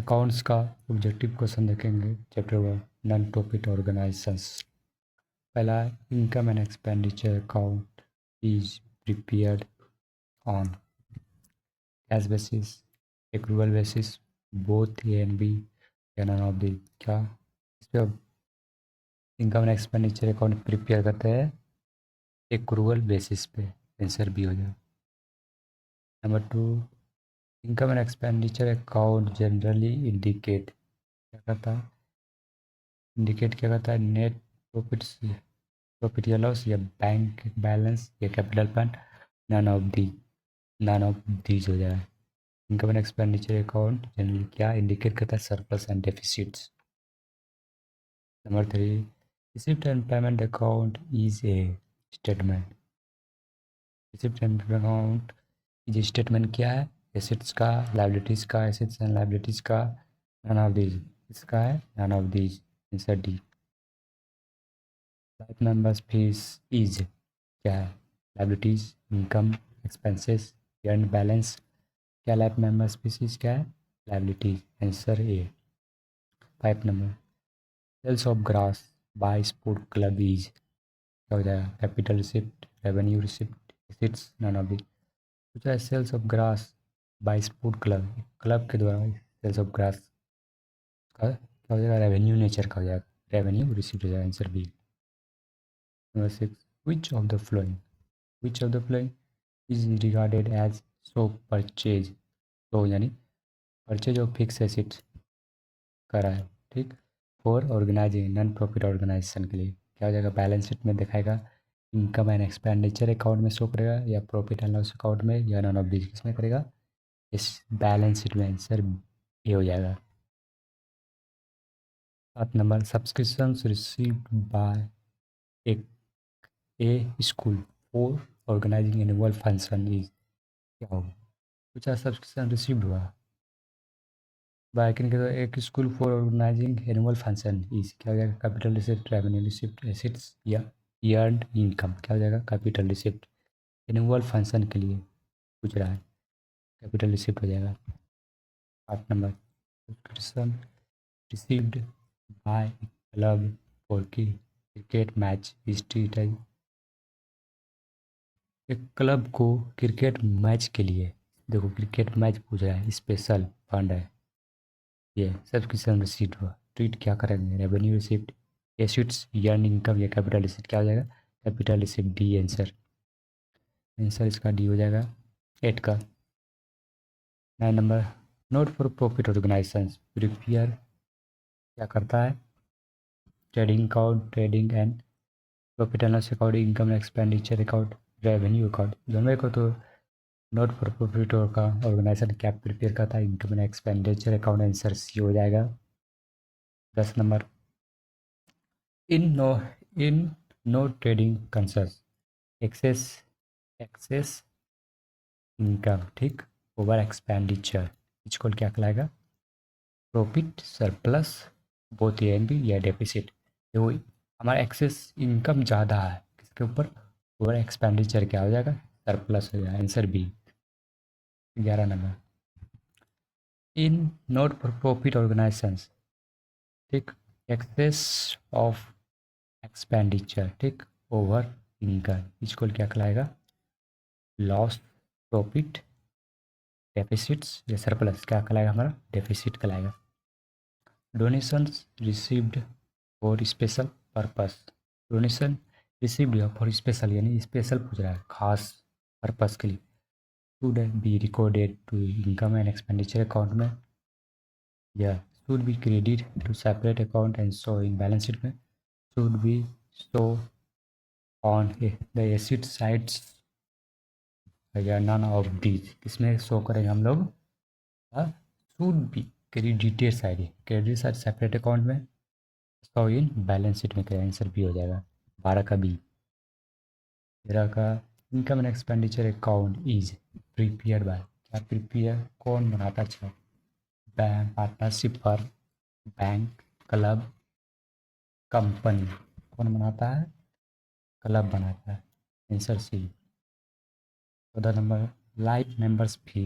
Accounts का objective question देखेंगे। Chapter 1 non profit organisations. पहला income and expenditure account is prepared on cash basis, accrual basis, both A and B या none of the. क्या इस पर income and expenditure account prepare करते हैं accrual basis पे? Answer B हो जाए। Number 2, income and expenditure account generally indicate क्या करता है? इंडिकेट क्या करता है? नेट प्रॉफिट प्रॉफिट या लॉस या बैंक बैलेंस या capital plan. None of the, none of these हो जाए। Income and expenditure account generally क्या इंडिकेट करता है? Surplus and deficits. Number 3, receipt and payment account is a statement. Receipt and payment account is statement क्या है? Assets का, liabilities का, assets and liabilities का। नन ऑफ दीज, इसका है none of these. Answer D. Life members fees is क्या है? Liabilities, income, expenses, earn balance. क्या लाइफ मेंबर्स फीस क्या है? Liabilities. Answer A. 5 number, sales of grass by sport club is क्या हो जाएगा? Capital receipt, revenue receipt, assets, none of the. पूछा है sales of grass by sport club, club के द्वारा सेल्स ऑफ ग्रास का क्या हो जाएगा? रेवेन्यू नेचर का हो जाएगा, रेवेन्यू रिसिप्ट हो जाएगा। Answer B. Number 6, which of the following, which of the following is regarded as so purchase. तो यानी परचेज ऑफ फिक्स एसेट्स करा है, ठीक, for organising non profit organisation के लिए। क्या हो जाएगा? बैलेंस शीट में दिखाएगा, इनकम एंड एक्सपेंडिचर अकाउंट में शो करेगा, या प्रॉफिट एंड लॉस अकाउंट में, या नॉन ऑफ दिस किसमें करेगा? इस बैलेंस शीट में। आंसर ये हो जाएगा। 7 नंबर, सब्सक्रिप्शंस रिसीव्ड बाय एक a school for organising annual function is क्या होगा? कुछ सब्सक्रिप्शन रिसीव्ड हुआ बाय किन के द्वारा? एक school for organising annual function is क्या हो जाएगा? Capital receipt, revenue receipt, assets या अर्न्ड इनकम। क्या हो जाएगा? Capital receipt. एनुअल फंक्शन के लिए पूछ रहा है, कैपिटल रिसिप्ट हो जाएगा। 8 number, subscription received bye club for cricket match is treated. एक क्लब को क्रिकेट मैच के लिए, देखो क्रिकेट मैच पूछ रहा है, स्पेशल फंड है ये, सब्सक्रिप्शन रिसीट हुआ, ट्रीट क्या करेंगे? Revenue receipt, assets, earn income या कैपिटल रिसिप्ट। क्या हो जाएगा? Capital receipt. D answer. Answer इसका डी हो जाएगा 8 का। 9 number, not for profit organisation prepare क्या करता है? Trading account, trading and profit and loss account, income expenditure account, revenue account. दोनों को तो नॉट फॉर प्रॉफिट का ऑर्गेनाइजेशन क्या प्रिपेयर करता है? Income and expenditure account. Answer C हो जाएगा। 10 number, in no in no trading concerns excess excess income, ठीक, ओवर एक्सपेंडिचर, इसको क्या कहलाएगा? Profit, surplus, both A and B, या डेफिसिट। देखो हमारा एक्सेस इनकम ज़्यादा है किसके ऊपर? ओवर एक्सपेंडिचर क्या हो जाएगा? सरप्लस हो जाएगा। Answer B. 11 number, in not for profit organisations, ठीक, एक्सेस ऑफ एक्सपेंडिचर, ठीक, ओवर इनकम, इसको क्या कहलाएगा? लॉस, प्रॉफिट, डेफिसिट्स या सरप्लस। क्या कहलाएगा? हमारा डेफिसिट कहलाएगा। Donations received for special purpose, donation received for special यानी स्पेशल पूछ रहा है, खास पर्पस के लिए, should be recorded to income and expenditure account में, या should be credit to separate account and show in balance sheet में, should be show on the asset sides, या नन ऑफ दीज किसमें शो करेंगे हम लोग? Should be credited side, credit side separate account में, show in balance sheet में करें। Answer B हो जाएगा। 12 का बी। 13 का, income and expenditure account is prepare by, क्या प्रिपेयर कौन बनाता? अच्छा, bank, partnership firm, bank, club, company. कौन बनाता है? क्लब बनाता है। Answer C. 14 number, life members fee,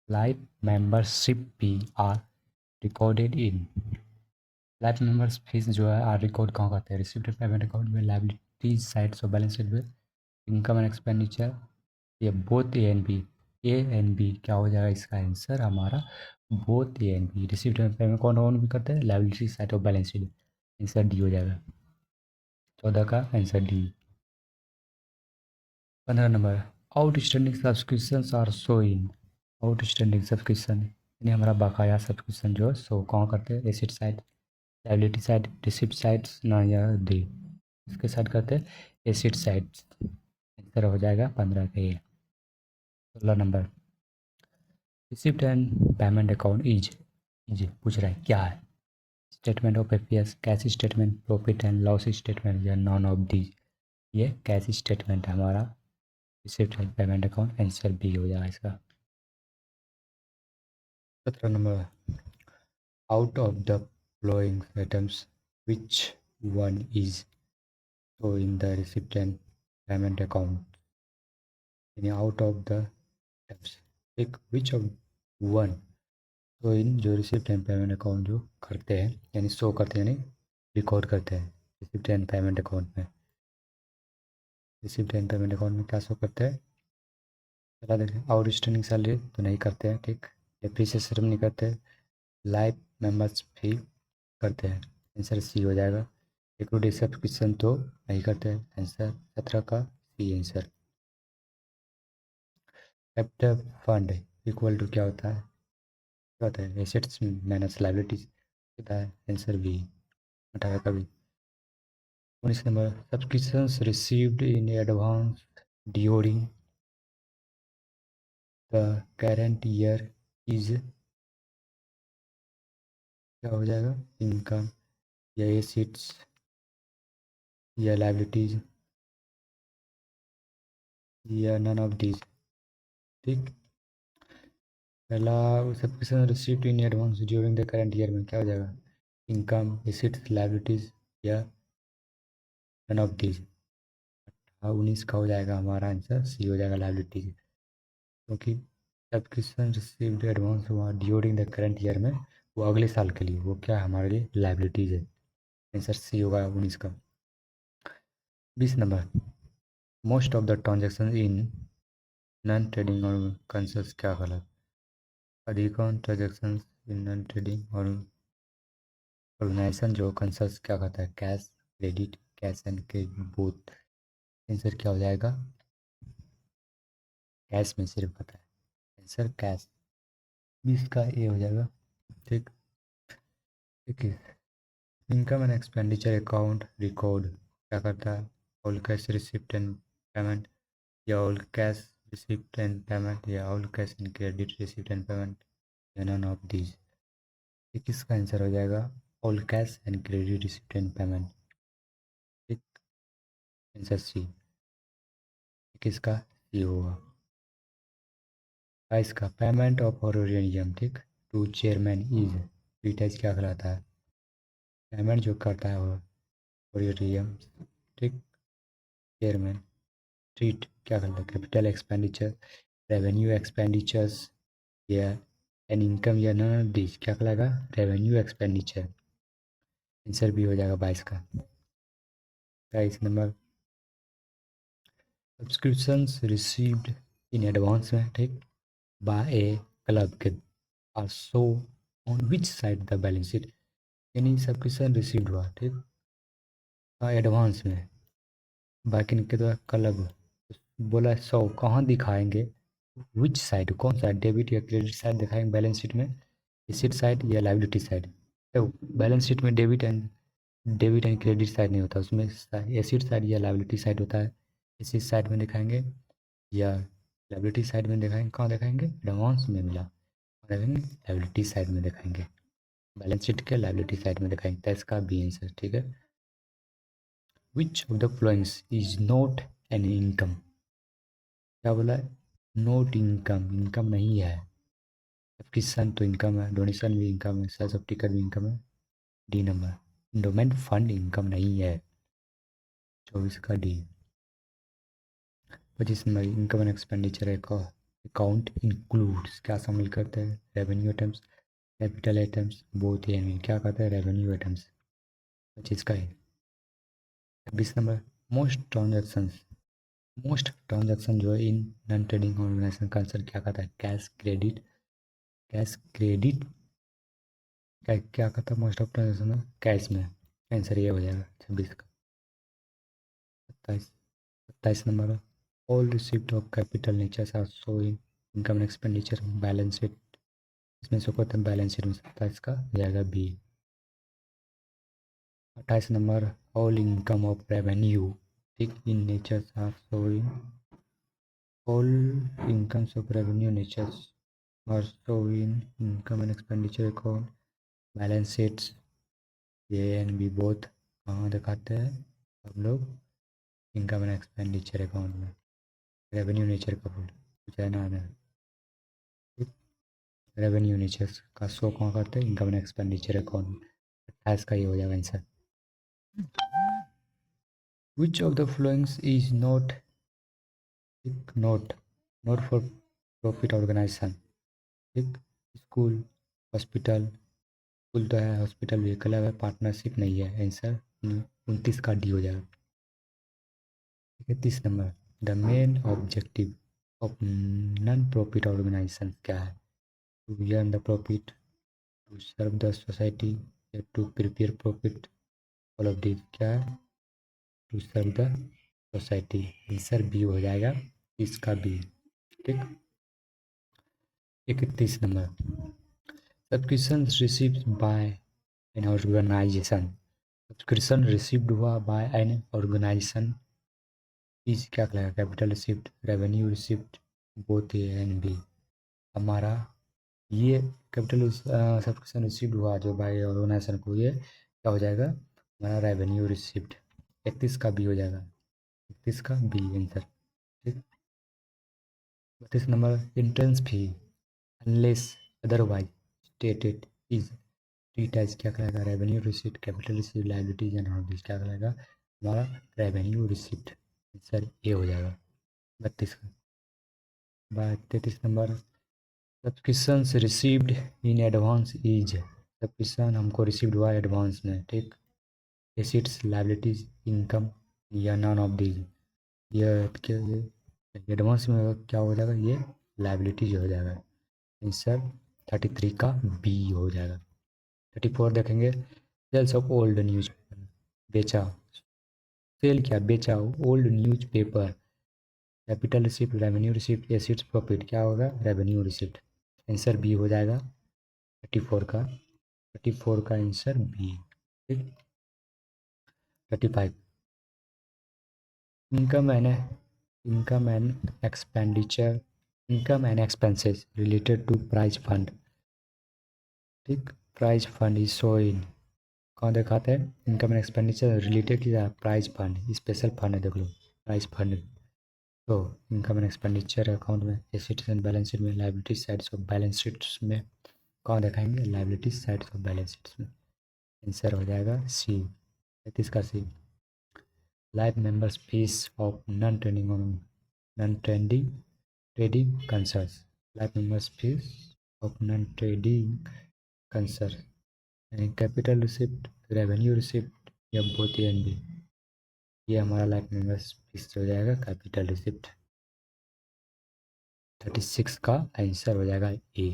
life membership fee are recorded in life members fees जो है आर रिकॉर्ड कहाँ करते हैं रिसिप्ट पेमेंट अकाउंट में लाइबिलिटी साइड्स और बैलेंस शीट में इनकम एंड एक्सपेंडिचर ये बोथ ए एंड बी क्या हो जाएगा इसका आंसर हमारा both A and B receipt and payment कौन कौन भी करते हैं लाइबिलिटी साइड और बैलेंस शीट आंसर डी हो जाएगा 14 का answer D 15 number outstanding subscription are show in outstanding subscription यानी हमारा बकाया सब्सक्रिप्शन जो है शो कौन करते हैं asset side liability side receipt side ना या डी इसके साइड करते हैं एसेट साइड आंसर हो जाएगा 15 का ये 16 number receipt and payment account is पूछ रहा है क्या है statement of affairs cash statement profit and loss statement या नॉन ऑफ दी ये कैश स्टेटमेंट है हमारा receipt and payment account answer B हो जाएगा इसका 17 number out of the following items which one is so in the receipt and payment account यानी out of the items एक which of one तो इन जो receipt and payment account जो करते हैं यानी शो करते हैं यानी रिकॉर्ड करते हैं रिसिप्ट एंड पेमेंट अकाउंट में रिसिप्ट एंड पेमेंट अकाउंट में क्या शो करते हैं चला देखें आउटस्टैंडिंग सैलरी तो नहीं करते हैं ठीक डेप्रिसिएशन नहीं करते लाइफ मेंबर्स फी करते हैं आंसर सी हो जाएगा इक्विटी सब्सक्रिप्शन तो नहीं करते हैं आंसर 17 का C answer capital fund equal to क्या होता है एसेट्स माइनस लाइबिलिटीज होता है आंसर बी 18 का भी 19 number subscriptions received in advance during the current year is क्या हो जाएगा इनकम या एसेट्स या लाइबिलिटीज या नन ऑफ दीज ठीक पहला subscription received in advance during the current year में क्या हो जाएगा इनकम एसेट्स लाइबिलिटीज या नन ऑफ दीज 19 का हो जाएगा हमारा आंसर सी हो जाएगा लाइबिलिटीज क्योंकि सब्सक्रिप्शन रिसीव्ड एडवांस हुआ ड्यूरिंग द करंट ईयर में वो अगले साल के लिए वो क्या है हमारे लिए लाइबिलिटीज है आंसर सी होगा 19 का 20 number most of the transaction in non trading और कंसल्स क्या गलत अधिकांश ट्रांजेक्शन इन नॉन ट्रेडिंग और ऑर्गेनाइजेशन जो कंसल्स क्या कहता है cash credit cash and credit both answer क्या हो जाएगा कैश में सिर्फ पता है आंसर कैश 20 का ए हो जाएगा ठीक ठीक है income and expenditure account record क्या करता है all cash receipt and payment या all cash receipt and payment या all cash and credit receipt and payment या नन ऑफ दीज किसका आंसर हो जाएगा all cash and credit receipt and payment ठीक आंसर सी किसका सी होगा 22 का पेमेंट ऑफ ऑनरेरियम ठीक टू चेयरमैन इज ट्रीट क्या कहलाता है पेमेंट जो करता है ऑनरेरियम ठीक चेयरमैन ट्रीट क्या कहलाता है कैपिटल एक्सपेंडिचर रेवेन्यू एक्सपेंडिचर्स या एन इनकम या नन ऑफ दिस क्या कहलाएगा रेवेन्यू एक्सपेंडिचर आंसर भी हो जाएगा 22 का 23 number subscriptions received in advance में ठीक बाय ए क्लब के are show on which side the balance sheet यानी सब्सक्रिप्शन रिसीव्ड हुआ ठीक एडवांस में बाकी के द्वारा क्लब बोला 100 कहाँ दिखाएंगे विच साइड कौन सा डेबिट या क्रेडिट साइड दिखाएंगे बैलेंस शीट में एसेट साइड या लाइबिलिटी साइड तो बैलेंस शीट में डेबिट एंड क्रेडिट साइड नहीं होता उसमें एसेट साइड या लाइबिलिटी साइड होता है एसेट साइड में दिखाएंगे या लाइबिलिटी साइड में दिखाएंगे कहाँ दिखाएंगे एडवांस में मिला देखेंगे लाइबिलिटी साइड में दिखाएंगे बैलेंस शीट के लाइबिलिटी साइड में दिखाएंगे तो इसका बी आंसर ठीक है which of the followings is not an income क्या बोला है नॉट इनकम इनकम नहीं है सब्सक्रिप्शन तो इनकम है डोनेशन भी इनकम है सेल्स ऑफ टिकट भी इनकम है D number endowment fund income नहीं है 24 का D 25 number income and expenditure account includes क्या शामिल करते हैं revenue items capital items both A and क्या कहता है रेवेन्यू आइटम्स चीज़ का है। 26 नंबर मोस्ट ट्रांजैक्शन जो है इन नॉन ट्रेडिंग ऑर्गेनाइजेशन का आंसर क्या कहता है कैश क्रेडिट क्या कहता है मोस्ट ऑफ ट्रांजेक्शन में कैश में आंसर ये हो जाएगा 26 का। 27 number all receipt of capital nature are show in income and expenditure balance sheet इसमें शो करते हैं बैलेंस शीट में 27 का हो जाएगा B. 28 number all income of revenue ठीक in nature are show in all incomes of revenue nature are show in income and expenditure account balance sheets A and B both कहाँ दिखाते हैं हम लोग इनकम एंड एक्सपेंडिचर अकाउंट में revenue nature का full कुछ है ना रेवेन्यू नेचर का शो कहाँ करते हैं इनकम एंड एक्सपेंडिचर अकाउंट में 28 का ये हो जाएगा answer. Which of the followings is not for profit organisation ठीक स्कूल हॉस्पिटल स्कूल तो है हॉस्पिटल व्हीकल है पार्टनरशिप नहीं है आंसर 29 का डी हो जाएगा। 31 नंबर the main objective of non profit organisation क्या है to earn the profit to serve the society या to prepare profit all of this क्या है to serve the society answer B हो जाएगा इसका बी ठीक। 31 number subscription received by an organisation subscription received हुआ बाय एन ऑर्गेनाइजेशन इज क्या कहलाएगा capital receipt revenue receipt both A and B हमारा ये कैपिटल सब्सक्रिप्शन रिसीव्ड हुआ जो बाय ऑर्गेनाइजेशन को ये क्या हो जाएगा हमारा रेवेन्यू रिसिप्ट 31 का बी हो जाएगा 31 का बी आंसर ठीक। 32 number entrance fee unless otherwise stated is treat as क्या कहलाएगा revenue receipt capital receipt liabilities and all this क्या कहलाएगा हमारा रेवेन्यू रिसिप्ट आंसर ए हो जाएगा 32 का। 33 number subscription received in advance is subscription हमको रिसीव्ड हुआ एडवांस में ठीक एसिड्स लाइबिलिटीज इनकम या नॉन ऑफ दीज ये एडवांस में क्या हो जाएगा ये लाइबिलिटीज हो जाएगा आंसर 33 का बी हो जाएगा। 34 देखेंगे सेल्स ऑफ ओल्ड न्यूज बेचा सेल क्या बेचा old news paper capital receipt revenue receipt acids profit क्या होगा रेवेन्यू रिसिप्ट आंसर बी हो जाएगा 34 का आंसर बी ठीक। 35 income and expenditure income and expenses related to prize fund ठीक prize fund is show in कहाँ दिखाते हैं इनकम एंड एक्सपेंडिचर रिलेटेड की प्राइज फंड स्पेशल फंड है देख लो प्राइज फंड तो इनकम एंड एक्सपेंडिचर अकाउंट में एसेट्स एंड बैलेंस शीट में liability sides of balance sheets में कहाँ दिखाएंगे liability sides of balance sheets में आंसर हो जाएगा सी 33 का C. Life members fee of non trading concerns life members fee of non trading concerns यानी capital receipt revenue receipt या both A and B ये हमारा लाइफ मेंबर्स फीस हो जाएगा कैपिटल रिसिप्ट 36 का आंसर हो जाएगा A.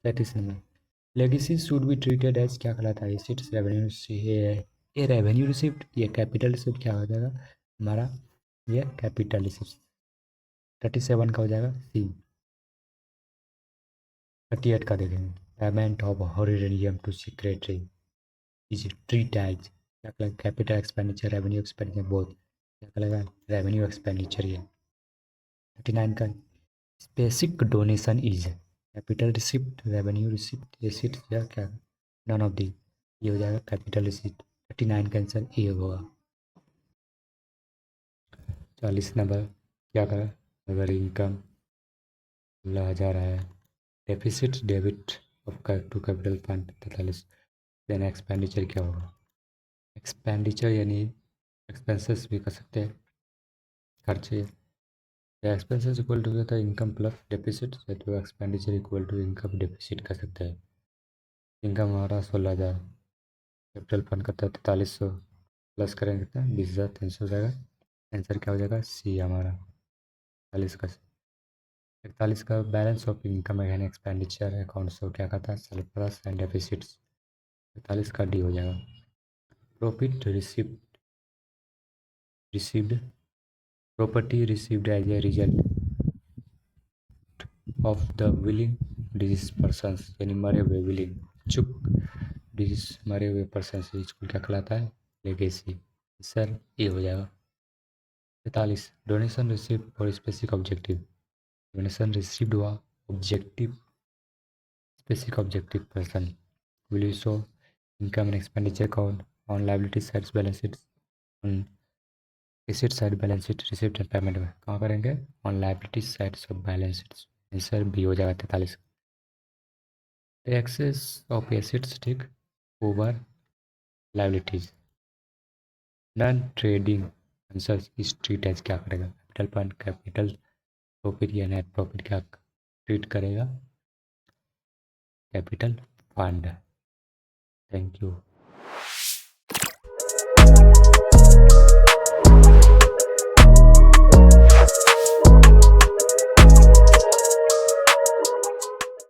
37 number legacy should be treated as क्या कहलाता है एसेट्स रेवेन्यू ये रेवेन्यू रिसिप्ट ये कैपिटल रिसिप्ट क्या हो जाएगा हमारा ये कैपिटल रिसिप्ट 37 का हो जाएगा सी। 38 का देखेंगे payment of honorarium to secretary is treat as क्या कहलाएगा capital expenditure revenue expenditure both क्या कहलाएगा रेवेन्यू एक्सपेंडिचर ये 39 का basic donation is capital receipt revenue receipt एसिड या क्या नन ऑफ दी ये हो जाएगा कैपिटल रिसिप्ट 39 का आंसर ए होगा। 40 नंबर क्या करें अगर इनकम 16,000 है deficit debit of to capital fund 43 then expenditure क्या होगा एक्सपेंडिचर यानी एक्सपेंसेस भी कर सकते हैं खर्चे एक्सपेंसेस इक्वल टू होता है इनकम प्लस डेफिसिट, तो expenditure equal to income deficit कर सकते हैं। इनकम हमारा 16,000, कैपिटल फंड करता है 4300, प्लस करेंगे कितना 20,300 हो जाएगा। आंसर क्या हो जाएगा सी हमारा 41 का balance of income and expenditure account से क्या कहता है सरप्लस एंड डेफिसिट्स, 41 का डी हो जाएगा। Profit received property received as a result of the willing deceased persons, यानी मरे हुए विलिंग चुप डिजीज मरे हुए पर्सन से इसको क्या कहलाता है लेगेसी। सर ये हो जाएगा। 43 donation received for specific objective, donation received हुआ objective specific objective person will you show income and expenditure account on liability sides balance sheet, on asset side balance sheet receipt and payment में कहाँ करेंगे on liability sides of balance sheets। Answer B हो जाएगा 43। Excess of assets ठीक over liabilities non trading answer इस treat as क्या करेगा capital fund capital profit या नेट प्रॉफिट क्या ट्रीट करेगा कैपिटल फंड। Thank you.